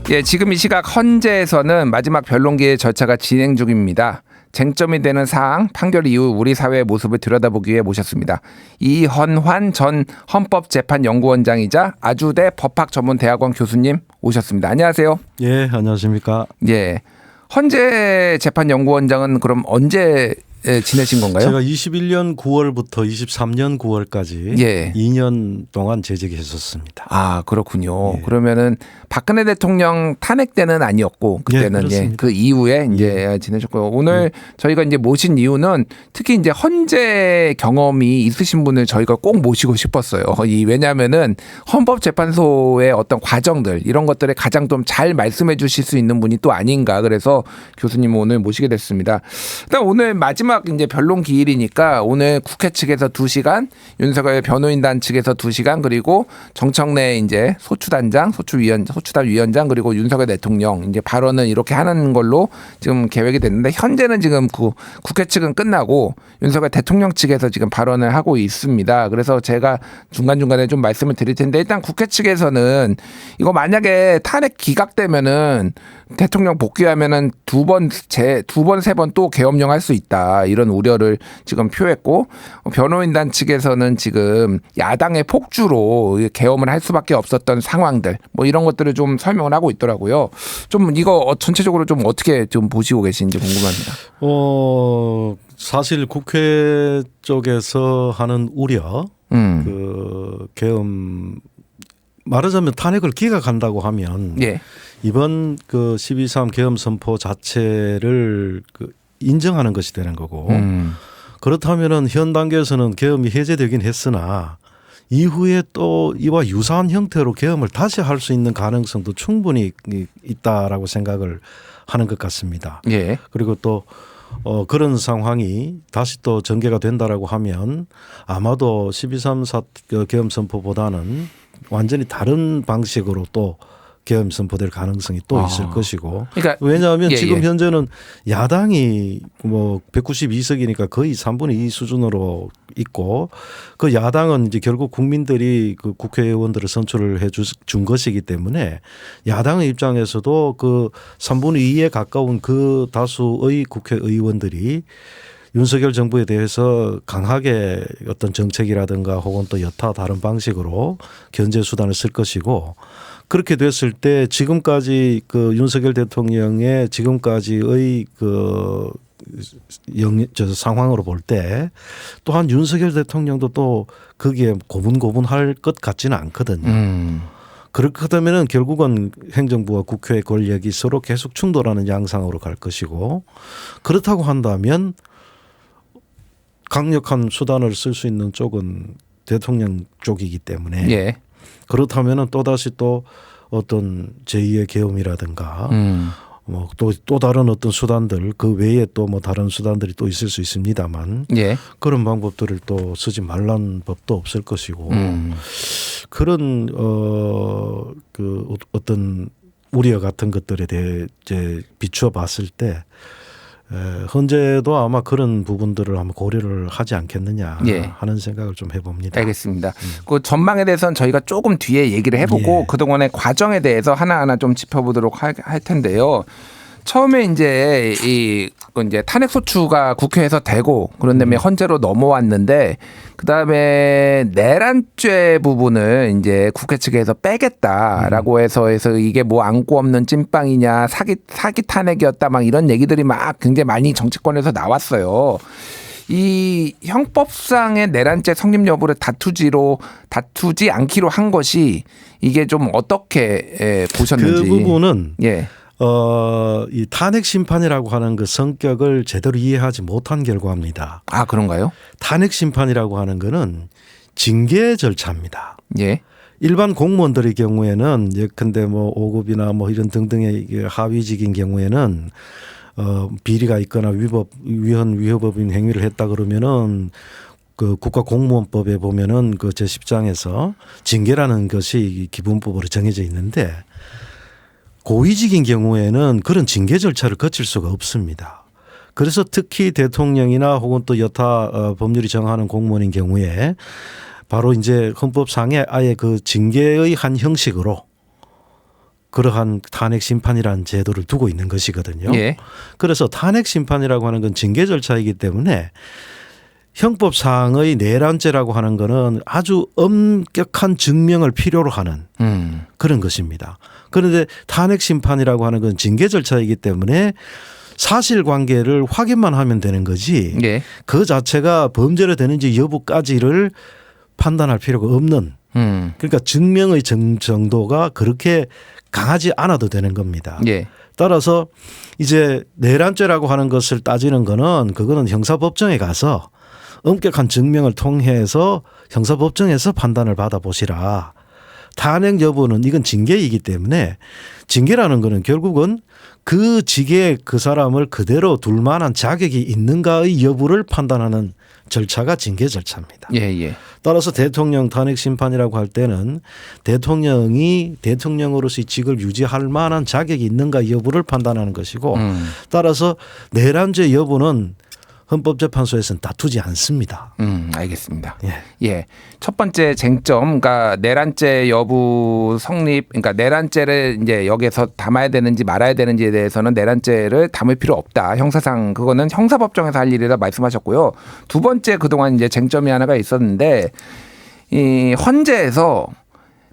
예, 지금 이 시각 헌재에서는 마지막 변론기의 절차가 진행 중입니다. 쟁점이 되는 사항, 판결 이후 우리 사회의 모습을 들여다보기 위해 모셨습니다. 이헌환 전 헌법재판연구원장이자 아주대 법학전문대학원 교수님 오셨습니다. 안녕하세요. 예, 안녕하십니까. 예, 헌재 재판연구원장은 그럼 언제 지내신 건가요? 제가 21년 9월부터 23년 9월까지 예. 2년 동안 재직했었습니다. 아, 그렇군요. 예. 그러면은 박근혜 대통령 탄핵 때는 아니었고 그때는 예, 그 이후에 이제 지내셨고요. 오늘 저희가 이제 모신 이유는 특히 이제 헌재 경험이 있으신 분을 저희가 꼭 모시고 싶었어요. 왜냐하면은 헌법재판소의 어떤 과정들 이런 것들에 가장 좀 잘 말씀해 주실 수 있는 분이 또 아닌가. 그래서 교수님 오늘 모시게 됐습니다. 일단 오늘 마지막 이제 변론 기일이니까 오늘 국회 측에서 2시간, 윤석열 변호인단 측에서 2시간, 그리고 정청래 이제 소추단 위원장 그리고 윤석열 대통령 이제 발언을 이렇게 하는 걸로 지금 계획이 됐는데 현재는 지금 국회 측은 끝나고 윤석열 대통령 측에서 지금 발언을 하고 있습니다. 그래서 제가 중간중간에 좀 말씀을 드릴 텐데 일단 국회 측에서는 이거 만약에 탄핵 기각되면은 대통령 복귀하면은 두 번, 세 번 또 계엄령 할 수 있다. 이런 우려를 지금 표했고 변호인단 측에서는 지금 야당의 폭주로 계엄을 할 수밖에 없었던 상황들 뭐 이런 것들을 좀 설명을 하고 있더라고요. 좀 이거 전체적으로 좀 어떻게 좀 보시고 계신지 궁금합니다. 사실 국회 쪽에서 하는 우려, 그 계엄 말하자면 탄핵을 기각한다고 하면 예. 이번 그 12.3 계엄 선포 자체를 인정하는 것이 되는 거고 그렇다면은 현 단계에서는 계엄이 해제되긴 했으나 이후에 또 이와 유사한 형태로 계엄을 다시 할 수 있는 가능성도 충분히 있다라고 생각을 하는 것 같습니다. 예. 그리고 또 그런 상황이 다시 또 전개가 된다라고 하면 아마도 12.3 계엄 선포보다는 완전히 다른 방식으로 또 계엄 선포될 가능성이 또 있을 것이고. 그러니까 왜냐하면 지금 현재는 야당이 뭐 192석이니까 거의 3분의 2 수준으로 있고 그 야당은 이제 결국 국민들이 그 국회의원들을 선출을 해 준 것이기 때문에 야당의 입장에서도 그 3분의 2에 가까운 그 다수의 국회의원들이 윤석열 정부에 대해서 강하게 어떤 정책이라든가 혹은 또 여타 다른 방식으로 견제 수단을 쓸 것이고 그렇게 됐을 때 지금까지 그 윤석열 대통령의 지금까지의 그 상황으로 볼 때 또한 윤석열 대통령도 또 거기에 고분고분할 것 같지는 않거든요. 그렇게 되면은 결국은 행정부와 국회의 권력이 서로 계속 충돌하는 양상으로 갈 것이고 그렇다고 한다면 강력한 수단을 쓸 수 있는 쪽은 대통령 쪽이기 때문에 예. 그렇다면은 또다시 또 어떤 제2의 계엄이라든가 뭐 또 다른 어떤 수단들 그 외에 또 뭐 다른 수단들이 또 있을 수 있습니다만 예. 그런 방법들을 또 쓰지 말라는 법도 없을 것이고 그런 그 어떤 우려 같은 것들에 대해 이제 비추어 봤을 때 헌재도 아마 그런 부분들을 한번 고려를 하지 않겠느냐 하는 생각을 좀 해봅니다. 알겠습니다. 그 전망에 대해서는 저희가 조금 뒤에 얘기를 해보고 그동안의 과정에 대해서 하나하나 좀 짚어보도록 할 텐데요. 처음에 이제 이제 탄핵 소추가 국회에서 되고 그런 다음에 헌재로 넘어왔는데 그 다음에 내란죄 부분을 이제 국회 측에서 빼겠다라고 해서 이게 뭐 안고 없는 찐빵이냐 사기 탄핵이었다 막 이런 얘기들이 막 굉장히 많이 정치권에서 나왔어요. 이 형법상의 내란죄 성립 여부를 다투지 않기로 한 것이 이게 좀 어떻게 보셨는지. 그 부분은 이 탄핵 심판이라고 하는 그 성격을 제대로 이해하지 못한 결과입니다. 아, 그런가요? 탄핵 심판이라고 하는 거는 징계 절차입니다. 예. 일반 공무원들의 경우에는 예컨대 뭐 5급이나 뭐 이런 등등의 하위직인 경우에는 비리가 있거나 위헌위법인 행위를 했다 그러면은 그 국가공무원법에 보면은 그 제10장에서 징계라는 것이 기본법으로 정해져 있는데 고위직인 경우에는 그런 징계 절차를 거칠 수가 없습니다. 그래서 특히 대통령이나 혹은 또 여타 법률이 정하는 공무원인 경우에 바로 이제 헌법상에 아예 그 징계의 한 형식으로 그러한 탄핵 심판이라는 제도를 두고 있는 것이거든요. 예. 그래서 탄핵 심판이라고 하는 건 징계 절차이기 때문에 형법상의 내란죄라고 하는 거는 아주 엄격한 증명을 필요로 하는 그런 것입니다. 그런데 탄핵 심판이라고 하는 건 징계 절차이기 때문에 사실관계를 확인만 하면 되는 거지 예. 그 자체가 범죄로 되는지 여부까지를 판단할 필요가 없는 그러니까 증명의 정도가 그렇게 강하지 않아도 되는 겁니다. 예. 따라서 이제 내란죄라고 하는 것을 따지는 거는 그거는 형사법정에 가서 엄격한 증명을 통해서 형사법정에서 판단을 받아보시라. 탄핵 여부는 이건 징계이기 때문에 징계라는 거는 결국은 그 직에 그 사람을 그대로 둘 만한 자격이 있는가의 여부를 판단하는 절차가 징계 절차입니다. 예, 예. 따라서 대통령 탄핵 심판이라고 할 때는 대통령이 대통령으로서의 직을 유지할 만한 자격이 있는가 여부를 판단하는 것이고 따라서 내란죄 여부는 헌법재판소에서는 다투지 않습니다. 알겠습니다. 예. 예. 첫 번째 쟁점, 그러니까 내란죄 여부 성립, 그러니까 내란죄를 이제 여기에서 담아야 되는지 말아야 되는지에 대해서는 내란죄를 담을 필요 없다. 형사상 그거는 형사법정에서 할 일이라 말씀하셨고요. 두 번째 그동안 이제 쟁점이 하나가 있었는데 이 헌재에서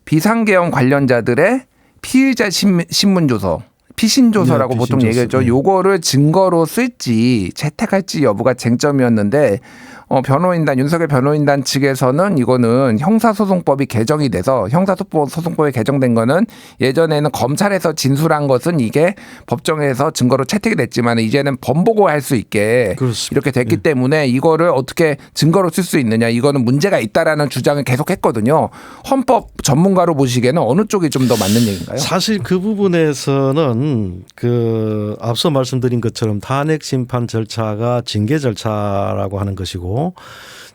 비상계엄 관련자들의 피의자 신문조서. 피신조서라고 네, 보통 피신조서. 얘기하죠. 요거를 증거로 쓸지 채택할지 여부가 쟁점이었는데 윤석열 변호인단 측에서는 이거는 형사소송법이 개정이 돼서 형사소송법이 개정된 거는 예전에는 검찰에서 진술한 것은 이게 법정에서 증거로 채택이 됐지만 이제는 번복할 수 있게 그렇습니다. 이렇게 됐기 때문에 이거를 어떻게 증거로 쓸 수 있느냐 이거는 문제가 있다라는 주장을 계속했거든요. 헌법 전문가로 보시기에는 어느 쪽이 좀 더 맞는 얘기인가요? 사실 그 부분에서는 그 앞서 말씀드린 것처럼 탄핵 심판 절차가 징계 절차라고 하는 것이고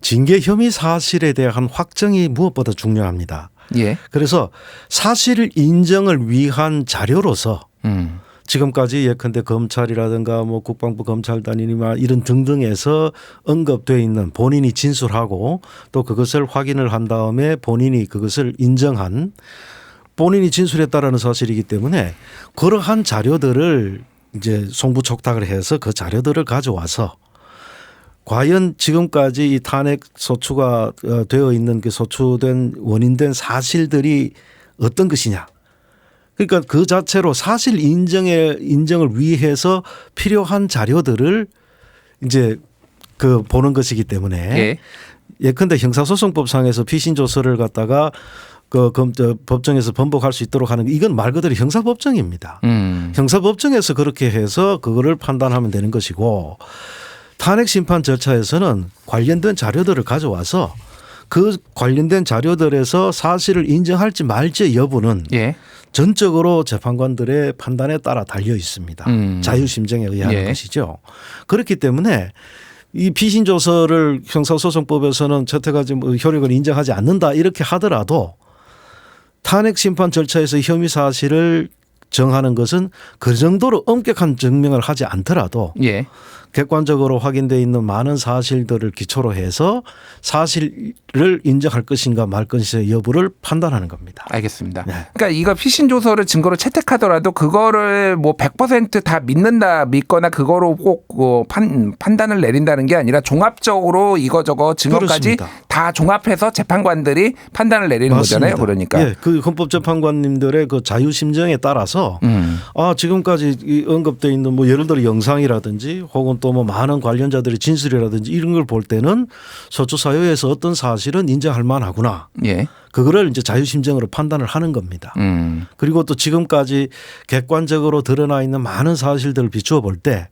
징계 혐의 사실에 대한 확정이 무엇보다 중요합니다. 예. 그래서 사실 인정을 위한 자료로서 지금까지 예컨대 검찰이라든가 뭐 국방부 검찰단이나 이런 등등에서 언급돼 있는 본인이 진술하고 또 그것을 확인을 한 다음에 본인이 그것을 인정한 본인이 진술했다라는 사실이기 때문에 그러한 자료들을 이제 송부촉탁을 해서 그 자료들을 가져와서 과연 지금까지 이 탄핵 소추가 되어 있는 그 소추된 원인된 사실들이 어떤 것이냐. 그러니까 그 자체로 사실 인정을 위해서 필요한 자료들을 이제 그 보는 것이기 때문에 예. 예컨대 형사소송법상에서 피신조서를 갖다가 그 법정에서 번복할 수 있도록 하는 이건 말 그대로 형사법정입니다. 형사법정에서 그렇게 해서 그거를 판단하면 되는 것이고 탄핵 심판 절차에서는 관련된 자료들을 가져와서 그 관련된 자료들에서 사실을 인정할지 말지 여부는 예. 전적으로 재판관들의 판단에 따라 달려 있습니다. 자유심정에 의한 것이죠. 그렇기 때문에 이 피신조서를 형사소송법에서는 채택하지 효력을 인정하지 않는다 이렇게 하더라도 탄핵 심판 절차에서 혐의 사실을 정하는 것은 그 정도로 엄격한 증명을 하지 않더라도 예. 객관적으로 확인되어 있는 많은 사실들을 기초로 해서 사실을 인정할 것인가 말 것인가 여부를 판단하는 겁니다. 알겠습니다. 네. 그러니까 이거 피신 조서를 증거로 채택하더라도 그거를 뭐 100% 다 믿거나 그거로 꼭 판단을 내린다는 게 아니라 종합적으로 이거저거 증거까지 그렇습니다. 다 종합해서 재판관들이 판단을 내리는 맞습니다. 거잖아요. 그러니까. 예, 그 헌법재판관님들의 그 자유심정에 따라서 지금까지 언급되어 있는 뭐 예를 들어 영상이라든지 혹은 또 뭐 많은 관련자들의 진술이라든지 이런 걸 볼 때는 소추 사유에서 어떤 사실은 인정할 만하구나. 예. 그거를 이제 자유심정으로 판단을 하는 겁니다. 그리고 또 지금까지 객관적으로 드러나 있는 많은 사실들을 비추어 볼 때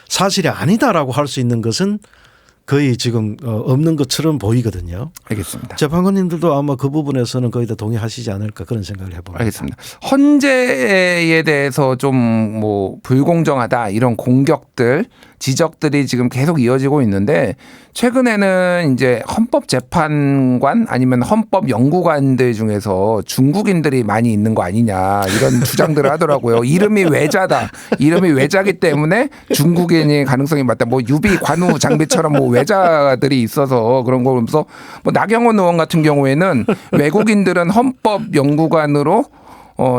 사실이 아니다라고 할 수 있는 것은 거의 지금 없는 것처럼 보이거든요. 알겠습니다. 재판관님들도 아마 그 부분에서는 거의 다 동의하시지 않을까 그런 생각을 해봅니다. 알겠습니다. 헌재에 대해서 좀 뭐 불공정하다 이런 공격들 지적들이 지금 계속 이어지고 있는데 최근에는 이제 헌법재판관 아니면 헌법연구관들 중에서 중국인들이 많이 있는 거 아니냐 이런 주장들을 하더라고요. 이름이 외자다. 이름이 외자기 때문에 중국인이 가능성이 많다. 뭐 유비 관우 장비처럼 뭐 외자들이 있어서 그런 거 보면서 뭐 나경원 의원 같은 경우에는 외국인들은 헌법연구관으로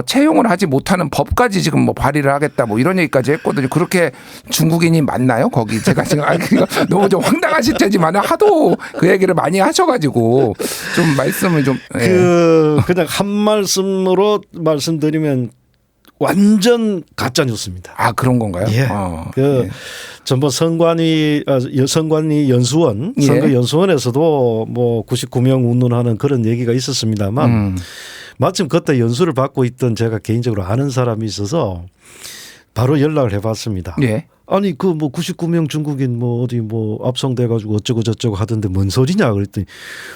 채용을 하지 못하는 법까지 지금 뭐 발의를 하겠다 뭐 이런 얘기까지 했거든요. 그렇게 중국인이 맞나요? 거기 제가 지금 너무 좀 황당하실 테지만 하도 그 얘기를 많이 하셔가지고 좀 말씀을 좀 그냥 한 말씀으로 말씀드리면 완전 가짜 뉴스입니다. 아 그런 건가요? 예. 전부 선관위 연수원 예. 선거 연수원에서도 뭐 99명 운운하는 그런 얘기가 있었습니다만 마침 그때 연수를 받고 있던 제가 개인적으로 아는 사람이 있어서 바로 연락을 해봤습니다. 예. 아니 그 뭐 99명 중국인 뭐 어디 뭐 압송돼 가지고 어쩌고 저쩌고 하던데 뭔 소리냐 그랬더니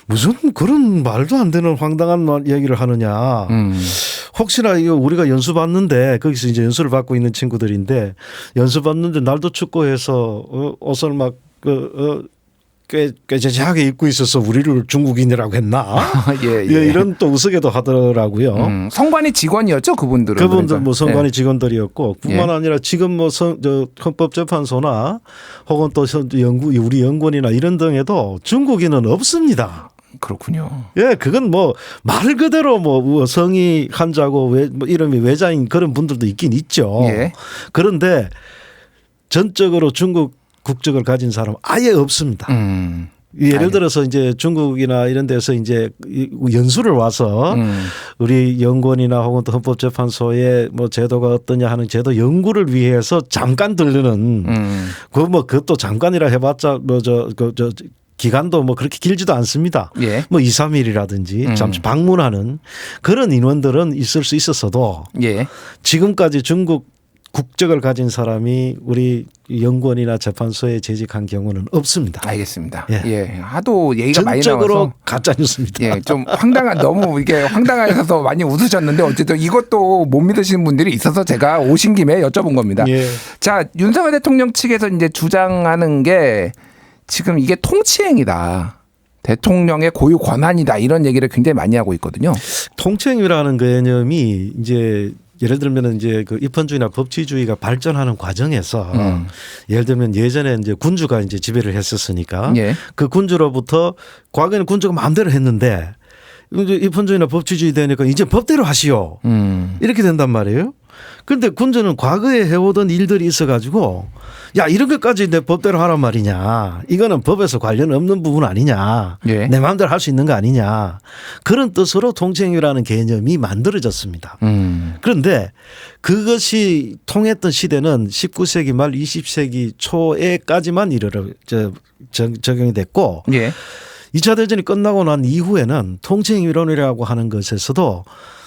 무슨 그런 말도 안 되는 황당한 얘기를 하느냐. 혹시나 이거 우리가 연수 받는데 거기서 이제 연수를 받고 있는 친구들인데 연수 받는데 날도 춥고 해서 옷을 막 꾀죄죄하게 입고 있어서 우리를 중국인이라고 했나? 예. 이런 또 우스개도 하더라고요. 선관위 직원이었죠, 그분들은. 그분들 그러니까. 뭐 선관위 직원들이었고 뿐만 아니라 지금 뭐 헌법재판소나 혹은 또 우리 연구원이나 이런 등에도 중국인은 없습니다. 그렇군요. 예, 그건 뭐 말 그대로 뭐 성이 한자고 뭐 이름이 외자인 그런 분들도 있긴 있죠. 예. 그런데 전적으로 중국 국적을 가진 사람 아예 없습니다. 예를 들어서 이제 중국이나 이런 데서 이제 연수를 와서 우리 연구원이나 혹은 또 헌법재판소의 뭐 제도가 어떠냐 하는 제도 연구를 위해서 잠깐 들르는 그것도 잠깐이라 해봤자 뭐 기간도 뭐 그렇게 길지도 않습니다. 예. 뭐 2, 3일이라든지 잠시 방문하는 그런 인원들은 있을 수 있었어도 예. 지금까지 중국 국적을 가진 사람이 우리 연구원이나 재판소에 재직한 경우는 없습니다. 알겠습니다. 예. 예. 하도 얘기가 많이 전적으로 나와서 가짜 뉴스입니다. 예, 좀 너무 이게 황당하셔서 많이 웃으셨는데 어쨌든 이것도 못 믿으시는 분들이 있어서 제가 오신 김에 여쭤본 겁니다. 예. 자, 윤석열 대통령 측에서 이제 주장하는 게 지금 이게 통치행위다. 대통령의 고유 권한이다. 이런 얘기를 굉장히 많이 하고 있거든요. 통치행위라는 개념이 이제 예를 들면 이제 그 입헌주의나 법치주의가 발전하는 과정에서 예를 들면 예전에 이제 군주가 이제 지배를 했었으니까 예. 그 군주로부터 과거에는 군주가 마음대로 했는데 이제 입헌주의나 법치주의 되니까 이제 법대로 하시오. 이렇게 된단 말이에요. 그런데 군주는 과거에 해오던 일들이 있어가지고 야 이런 것까지 내 법대로 하란 말이냐. 이거는 법에서 관련 없는 부분 아니냐. 예. 내 마음대로 할 수 있는 거 아니냐. 그런 뜻으로 통치행위라는 개념이 만들어졌습니다. 그런데 그것이 통했던 시대는 19세기 말 20세기 초에까지만 적용이 됐고 예. 2차 대전이 끝나고 난 이후에는 통치행위론이라고 하는 것에서도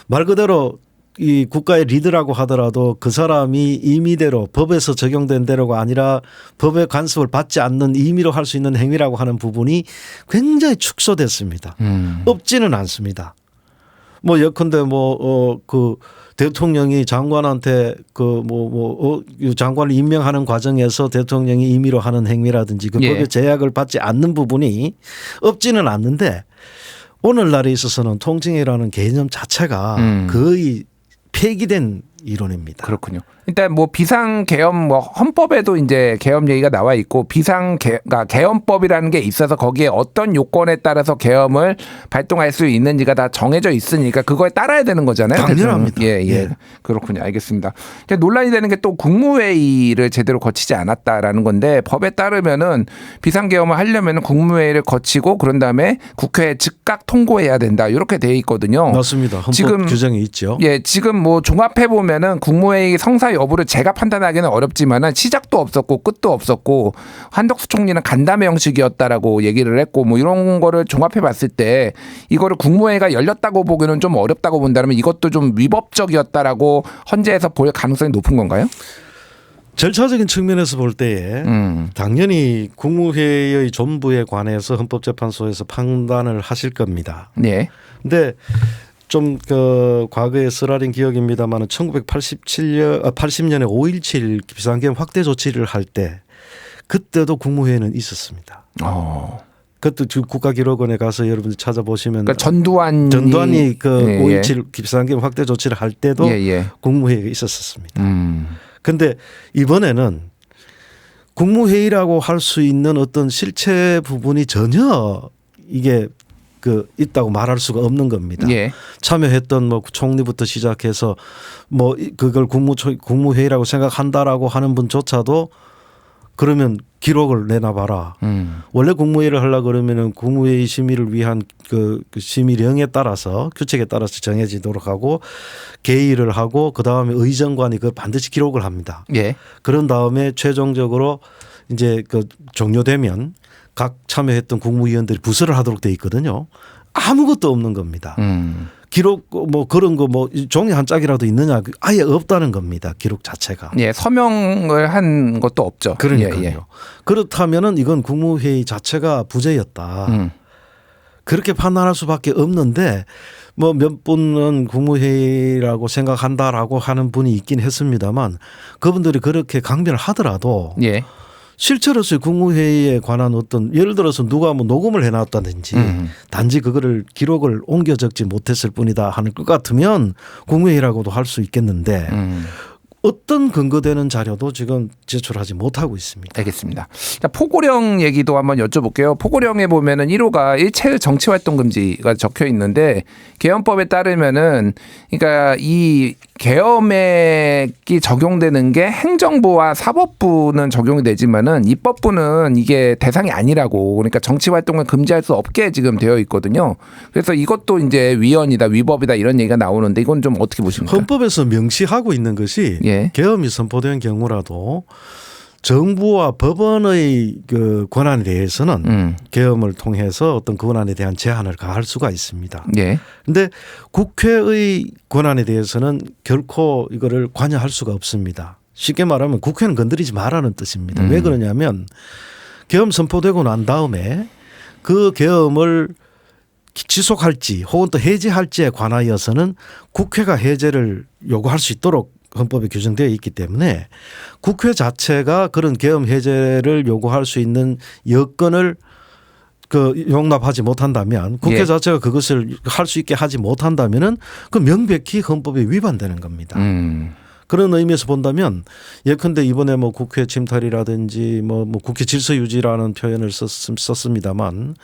말 그대로 이 국가의 리더라고 하더라도 그 사람이 임의대로 법에서 적용된 대로가 아니라 법의 간섭을 받지 않는 임의로 할 수 있는 행위라고 하는 부분이 굉장히 축소됐습니다. 없지는 않습니다. 뭐 예컨대 그 대통령이 장관한테 장관을 임명하는 과정에서 대통령이 임의로 하는 행위라든지 그 법의 제약을 받지 않는 부분이 없지는 않는데 오늘날에 있어서는 통칭이라는 개념 자체가 거의 폐기된 이론입니다. 그렇군요. 일단 뭐 비상계엄 뭐 헌법에도 이제 계엄 얘기가 나와 있고 그러니까 계엄법이라는 게 있어서 거기에 어떤 요건에 따라서 계엄을 발동할 수 있는지가 다 정해져 있으니까 그거에 따라야 되는 거잖아요. 당연합니다. 예. 그렇군요. 알겠습니다. 이제 논란이 되는 게 또 국무회의를 제대로 거치지 않았다라는 건데 법에 따르면은 비상계엄을 하려면은 국무회의를 거치고 그런 다음에 국회에 즉각 통고해야 된다. 이렇게 돼 있거든요. 맞습니다. 헌법 지금 규정이 있죠. 예, 지금 뭐 종합해 보면은 국무회의 성사 여부를 제가 판단하기는 어렵지만은 시작도 없었고 끝도 없었고 한덕수 총리는 간담회 형식이었다라고 얘기를 했고 뭐 이런 거를 종합해 봤을 때 이거를 국무회의가 열렸다고 보기는 좀 어렵다고 본다면 이것도 좀 위법적이었다라고 헌재에서 볼 가능성이 높은 건가요? 절차적인 측면에서 볼 때에 당연히 국무회의의 존부에 관해서 헌법재판소에서 판단을 하실 겁니다. 네. 근데 좀 그 과거에 쓰라린 기억입니다만 80년에 5.17 비상계엄 확대 조치를 할 때 그때도 국무회의는 있었습니다. 그것도 국가기록원에 가서 여러분들 찾아보시면 그러니까 전두환이 그 5.17 비상계엄 확대 조치를 할 때도 국무회의가 있었습니다. 그런데 이번에는 국무회의라고 할 수 있는 어떤 실체 부분이 전혀 이게 있다고 말할 수가 없는 겁니다. 예. 참여했던 뭐 총리부터 시작해서 뭐 그걸 국무회의라고 생각한다라고 하는 분조차도 그러면 기록을 내놔봐라. 원래 국무회의를 하려고 그러면은 국무회의 심의를 위한 그 심의령에 따라서 규칙에 따라서 정해지도록 하고 개의를 하고 그 다음에 의정관이 그 반드시 기록을 합니다. 예. 그런 다음에 최종적으로 이제 그 종료되면 각 참여했던 국무위원들이 부서를 하도록 돼 있거든요. 아무것도 없는 겁니다. 기록 뭐 그런 거 뭐 종이 한 짝이라도 있느냐 아예 없다는 겁니다. 기록 자체가. 예, 서명을 한 것도 없죠. 그러니까요. 예. 그렇다면은 이건 국무회의 자체가 부재였다. 그렇게 판단할 수밖에 없는데 뭐 몇 분은 국무회의라고 생각한다라고 하는 분이 있긴 했습니다만 그분들이 그렇게 강변을 하더라도 예. 실제로서의 국무회의에 관한 어떤 예를 들어서 누가 뭐 녹음을 해놨다든지 단지 그거를 기록을 옮겨 적지 못했을 뿐이다 하는 것 같으면 국무회의라고도 할 수 있겠는데 어떤 근거되는 자료도 지금 제출하지 못하고 있습니다. 알겠습니다. 자, 포고령 얘기도 한번 여쭤볼게요. 포고령에 보면은 1호가 일체의 정치활동 금지가 적혀 있는데 계엄법에 따르면은 그러니까 이 계엄액이 적용되는 게 행정부와 사법부는 적용이 되지만은 입법부는 이게 대상이 아니라고 그러니까 정치활동을 금지할 수 없게 지금 되어 있거든요. 그래서 이것도 이제 위헌이다, 위법이다 이런 얘기가 나오는데 이건 좀 어떻게 보십니까? 헌법에서 명시하고 있는 것이 예. 계엄이 선포된 경우라도 정부와 법원의 그 권한에 대해서는 계엄을 통해서 어떤 권한에 대한 제한을 가할 수가 있습니다. 예. 그런데 국회의 권한에 대해서는 결코 이거를 관여할 수가 없습니다. 쉽게 말하면 국회는 건드리지 말라는 뜻입니다. 왜 그러냐면 계엄 선포되고 난 다음에 그 계엄을 지속할지 혹은 또 해제할지에 관하여서는 국회가 해제를 요구할 수 있도록 헌법에 규정되어 있기 때문에 국회 자체가 그런 계엄 해제를 요구할 수 있는 여건을 용납하지 못한다면 국회 예. 자체가 그것을 할 수 있게 하지 못한다면은 그 명백히 헌법에 위반되는 겁니다. 그런 의미에서 본다면 예컨대 이번에 뭐 국회 침탈이라든지 뭐 국회 질서 유지라는 표현을 썼습니다만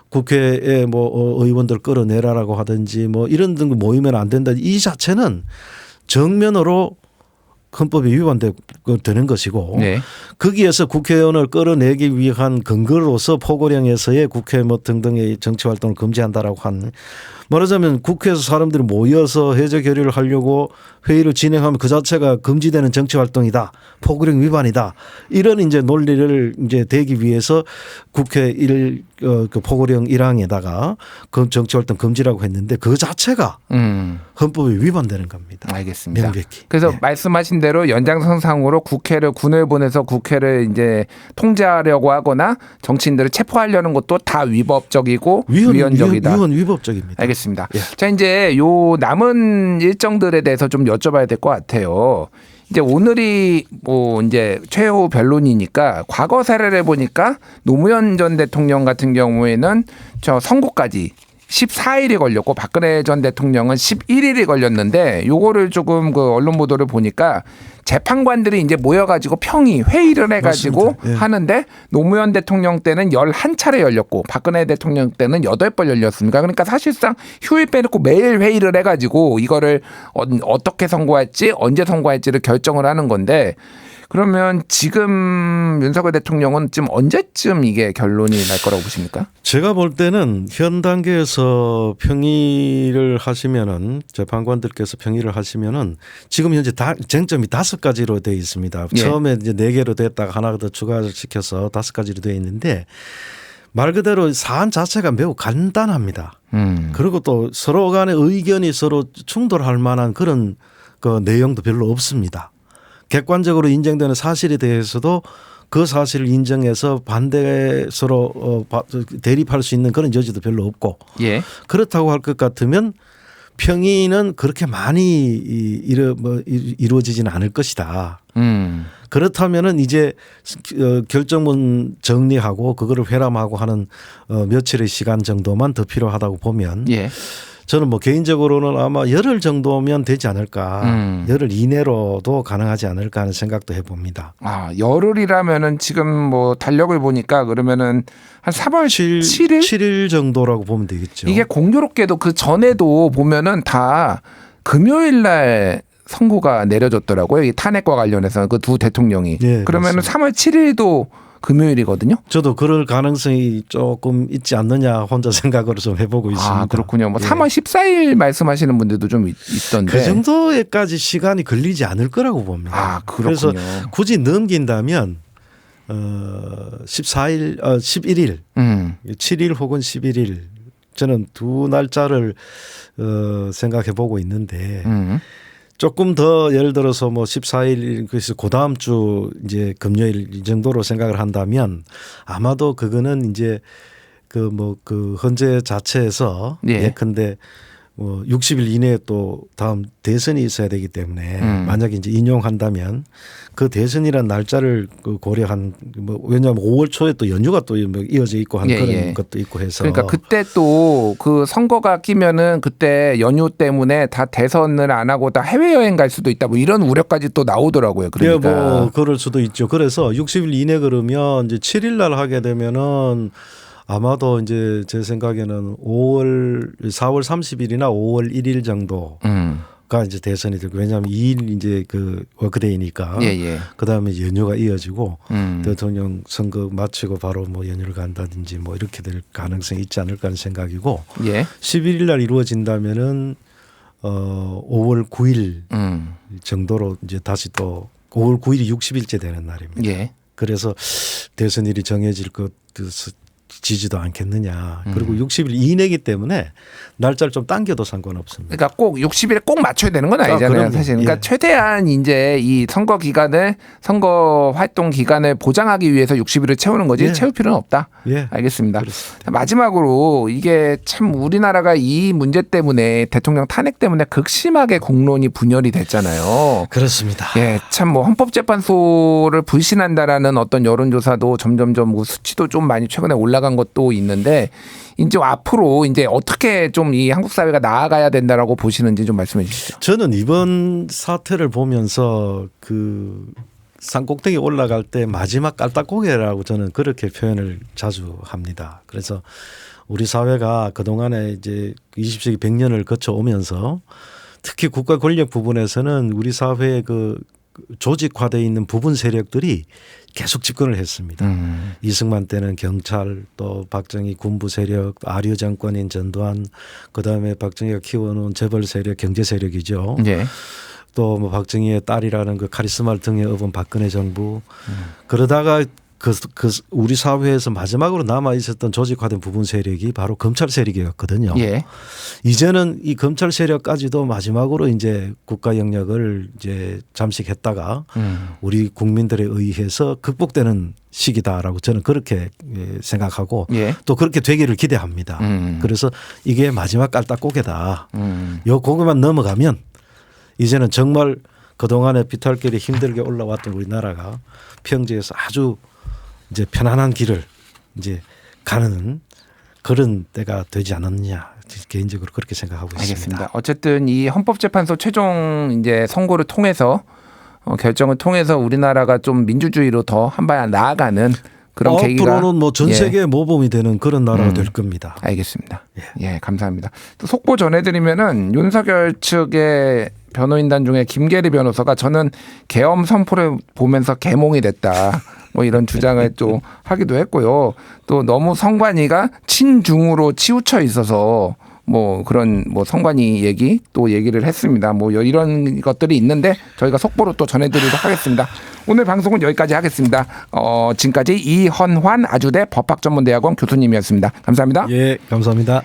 국회에 뭐 의원들 끌어내라라고 하든지 뭐 이런 등 모이면 안 된다. 이 자체는 정면으로 헌법에 위반되는 것이고 네. 거기에서 국회의원을 끌어내기 위한 근거로서 포고령에서의 국회 뭐 등등의 정치 활동을 금지한다라고 한 말하자면 국회에서 사람들이 모여서 해제 결의를 하려고 회의를 진행하면 그 자체가 금지되는 정치 활동이다. 포고령 위반이다. 이런 이제 논리를 이제 대기 위해서 국회 그 포고령 1항에다가 그 정치 활동 금지라고 했는데 그 자체가 헌법에 위반되는 겁니다. 알겠습니다. 명백히. 그래서 네. 말씀하신 대로 연장선상으로 국회를 군을 보내서 국회를 이제 통제하려고 하거나 정치인들을 체포하려는 것도 다 위법적이고 위헌적이다. 위법적입니다. 알겠습니다. 예. 자, 이제 요 남은 일정들에 대해서 좀 여쭤봐야 될 것 같아요. 이제 오늘이 뭐 이제 최후 변론이니까 과거 사례를 보니까 노무현 전 대통령 같은 경우에는 저 선고까지 14일이 걸렸고 박근혜 전 대통령은 11일이 걸렸는데 요거를 조금 그 언론 보도를 보니까 재판관들이 이제 모여가지고 회의를 해가지고 맞습니다. 예. 하는데 노무현 대통령 때는 11차례 열렸고 박근혜 대통령 때는 8번 열렸습니다. 그러니까 사실상 휴일 빼놓고 매일 회의를 해가지고 이거를 어떻게 선고할지 언제 선고할지를 결정을 하는 건데 그러면 지금 윤석열 대통령은 지금 언제쯤 이게 결론이 날 거라고 보십니까? 제가 볼 때는 현 단계에서 평의를 하시면은 재판관들께서 평의를 하시면은 지금 현재 쟁점이 5가지로 되어 있습니다. 예. 처음에 이제 4개로 됐다가 하나 더 추가시켜서 5가지로 되어 있는데 말 그대로 사안 자체가 매우 간단합니다. 그리고 또 서로 간의 의견이 서로 충돌할 만한 그런 그 내용도 별로 없습니다. 객관적으로 인정되는 사실에 대해서도 그 사실을 인정해서 반대 서로 대립할 수 있는 그런 여지도 별로 없고 예. 그렇다고 할 것 같으면 평의는 그렇게 많이 이루어지지는 않을 것이다. 그렇다면은 이제 결정문 정리하고 그거를 회람하고 하는 며칠의 시간 정도만 더 필요하다고 보면 예. 저는 뭐 개인적으로는 아마 열흘 정도면 되지 않을까. 열흘 이내로도 가능하지 않을까 하는 생각도 해봅니다. 아, 열흘이라면은 지금 뭐 달력을 보니까 그러면은 한 3월 7일? 7일 정도라고 보면 되겠죠. 이게 공교롭게도 그 전에도 보면은 다 금요일 날 선고가 내려졌더라고요. 이 탄핵과 관련해서 그 두 대통령이. 네, 그러면은 그렇습니다. 3월 7일도 금요일이거든요. 저도 그럴 가능성이 조금 있지 않느냐 혼자 생각으로 좀 해보고 있습니다. 아, 그렇군요. 뭐 예. 3월 14일 말씀하시는 분들도 좀 있던데. 그 정도에까지 시간이 걸리지 않을 거라고 봅니다. 아, 그렇군요. 그래서 굳이 넘긴다면 14일, 11일, 7일 혹은 11일 저는 두 날짜를 생각해 보고 있는데 조금 더 예를 들어서 뭐 14일 그래서 그 다음 주 이제 금요일 이 정도로 생각을 한다면 아마도 그거는 이제 그 헌재 자체에서 예. 예컨대 뭐 60일 이내에 또 다음 대선이 있어야 되기 때문에 만약에 이제 인용한다면 그 대선이란 날짜를 그 고려한 뭐 왜냐하면 5월 초에 또 연휴가 또 뭐 이어져 있고 한 예, 그런 예. 것도 있고 해서 그러니까 그때 또 그 선거가 끼면은 그때 연휴 때문에 다 대선을 안 하고 다 해외여행 갈 수도 있다 뭐 이런 우려까지 또 나오더라고요. 그러니까. 예, 뭐 그럴 수도 있죠. 그래서 60일 이내 그러면 이제 7일 날 하게 되면은 아마도 이제 제 생각에는 4월 30일이나 5월 1일 정도가 이제 대선이 되고 왜냐하면 2일 이제 그 워크데이니까 예. 그다음에 연휴가 이어지고 대통령 선거 마치고 바로 뭐 연휴를 간다든지 뭐 이렇게 될 가능성이 있지 않을까 하는 생각이고 예. 11일 날 이루어진다면은 5월 9일 정도로 이제 다시 또 5월 9일이 60일째 되는 날입니다. 예. 그래서 대선일이 정해질 것 지지도 않겠느냐. 그리고 60일 이내이기 때문에 날짜를 좀 당겨도 상관없습니다. 그러니까 꼭 60일에 꼭 맞춰야 되는 건 아니잖아요, 그럼요. 사실. 그러니까 예. 최대한 이제 이 선거 기간을 선거 활동 기간을 보장하기 위해서 60일을 채우는 거지 예. 채울 필요는 없다. 예. 알겠습니다. 그렇습니다. 마지막으로 이게 참 우리나라가 이 문제 때문에 대통령 탄핵 때문에 극심하게 공론이 분열이 됐잖아요. 그렇습니다. 예, 참 뭐 헌법재판소를 불신한다라는 어떤 여론조사도 점점점 뭐 수치도 좀 많이 최근에 올라간 것도 있는데 이제 앞으로 이제 어떻게 좀 이 한국 사회가 나아가야 된다라고 보시는지 좀 말씀해 주시죠. 저는 이번 사태를 보면서 그 산꼭대기 올라갈 때 마지막 깔딱고개라고 저는 그렇게 표현을 자주 합니다. 그래서 우리 사회가 그동안에 이제 20세기 100년을 거쳐오면서 특히 국가 권력 부분에서는 우리 사회의 그 조직화되어 있는 부분 세력들이 계속 집권을 했습니다. 이승만 때는 경찰, 또 박정희 군부 세력, 아류 정권인 전두환, 그다음에 박정희가 키워놓은 재벌 세력, 경제 세력이죠. 예. 또 뭐 박정희의 딸이라는 그 카리스마를 등에 업은 박근혜 정부. 그러다가 그 우리 사회에서 마지막으로 남아 있었던 조직화된 부분 세력이 바로 검찰 세력이었거든요. 예. 이제는 이 검찰 세력까지도 마지막으로 이제 국가 영역을 이제 잠식했다가 우리 국민들에 의해서 극복되는 시기다라고 저는 그렇게 생각하고 예. 또 그렇게 되기를 기대합니다. 그래서 이게 마지막 깔딱고개다. 요 고개만 넘어가면 이제는 정말 그동안에 비탈길이 힘들게 올라왔던 우리나라가 평지에서 아주 이제 편안한 길을 이제 가는 그런 때가 되지 않았느냐 개인적으로 그렇게 생각하고 알겠습니다. 있습니다. 어쨌든 이 헌법재판소 최종 이제 선고를 통해서 결정을 통해서 우리나라가 좀 민주주의로 더 한 발 나아가는 그런 계기가 앞으로는 뭐 전 세계 모범이 되는 그런 나라가 될 겁니다. 알겠습니다. 예, 감사합니다. 또 속보 전해드리면은 윤석열 측의 변호인단 중에 김계리 변호사가 저는 계엄 선포를 보면서 개몽이 됐다. 뭐 이런 주장을 또 하기도 했고요. 또 너무 성관이가 친중으로 치우쳐 있어서 뭐 그런 뭐 성관이 얘기 또 얘기를 했습니다. 뭐 이런 것들이 있는데 저희가 속보로 또 전해드리도록 하겠습니다. 오늘 방송은 여기까지 하겠습니다. 지금까지 이헌환 아주대 법학전문대학원 교수님이었습니다. 감사합니다. 예, 감사합니다.